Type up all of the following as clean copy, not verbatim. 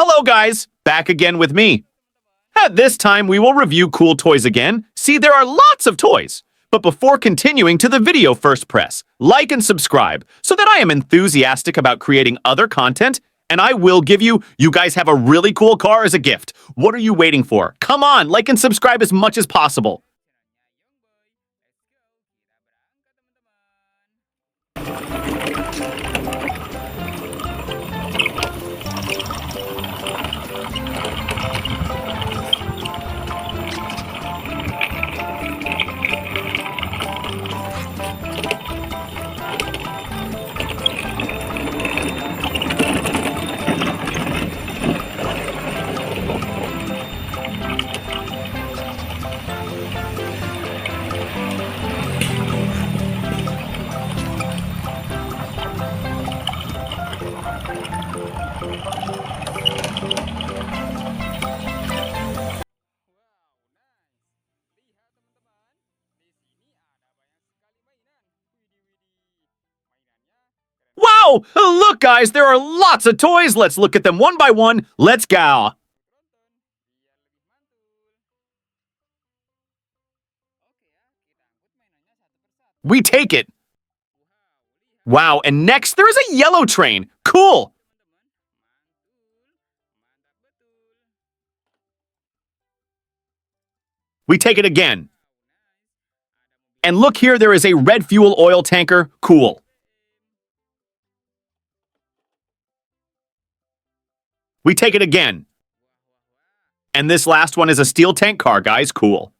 Hello guys, back again with me. At this time, we will review cool toys again. See, there are lots of toys. But before continuing to the video, first press like and subscribe so that I am enthusiastic about creating other content, and I will give you guys have a really cool car as a gift. What are you waiting for? Come on, like and subscribe as much as possible. Wow! Look, guys, there are lots of toys. Let's look at them one by one. Let's go. We take it. Wow, and next there is a yellow train. Cool. We take it again. And look here, there is a red fuel oil tanker. Cool. We take it again. And this last one is a steel tank car, guys. Cool.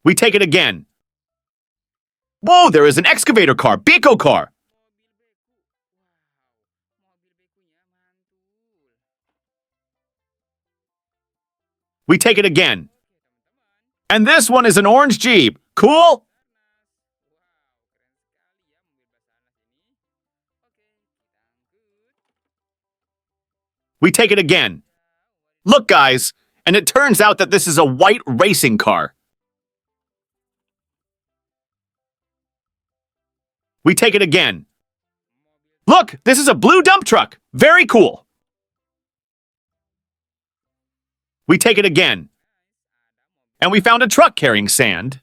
We take it again. Whoa, there is an excavator car, Biko car. We take it again. And this one is an orange Jeep. Cool. We take it again. Look, guys, and it turns out that this is a white racing car. We take it again. Look, this is a blue dump truck. Very cool. We take it again. And we found a truck carrying sand.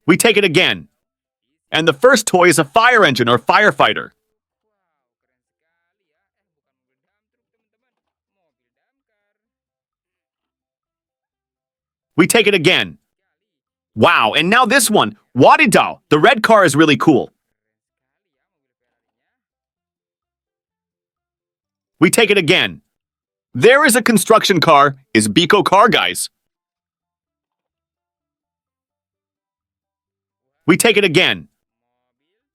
We take it again. And the first toy is a fire engine or firefighter. We take it again. Wow, and now this one, Wadidao. The red car is really cool. We take it again. There is a construction car, is Biko car, guys. We take it again.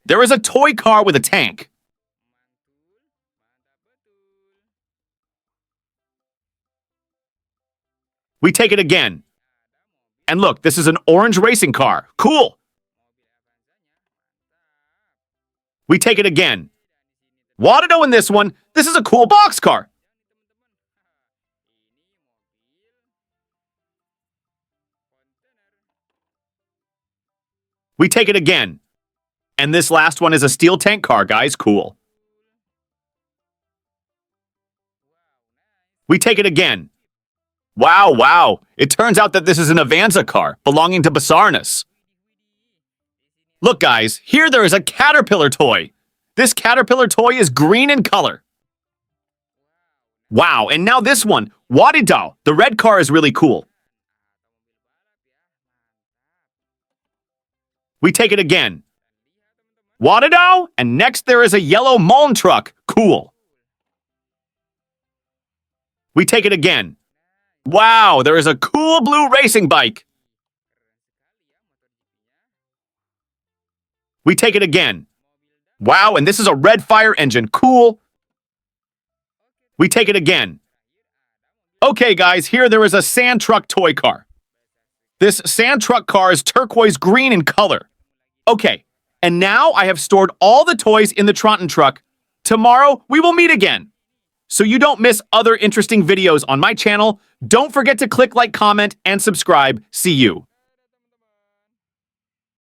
There is a toy car with a tank. We take it again. And look, this is an orange racing car. Cool. We take it again. Want to know in this one, this is a cool box car. We take it again. And this last one is a steel tank car, guys. Cool. We take it again. Wow. It turns out that this is an Avanza car belonging to Basarnas. Look, guys, here there is a Caterpillar toy. This Caterpillar toy is green in color. Wow, and now this one, Wadidao. The red car is really cool. We take it again. Wadidao, and next there is a yellow Mullen truck. Cool. We take it again. Wow, there is a cool blue racing bike. We take it again. Wow, and this is a red fire engine. Cool. We take it again. Okay, guys, here there is a sand truck toy car. This sand truck car is turquoise green in color. Okay, and now I have stored all the toys in the Tronton truck. Tomorrow, we will meet again. So you don't miss other interesting videos on my channel, don't forget to click like, comment, and subscribe. See you.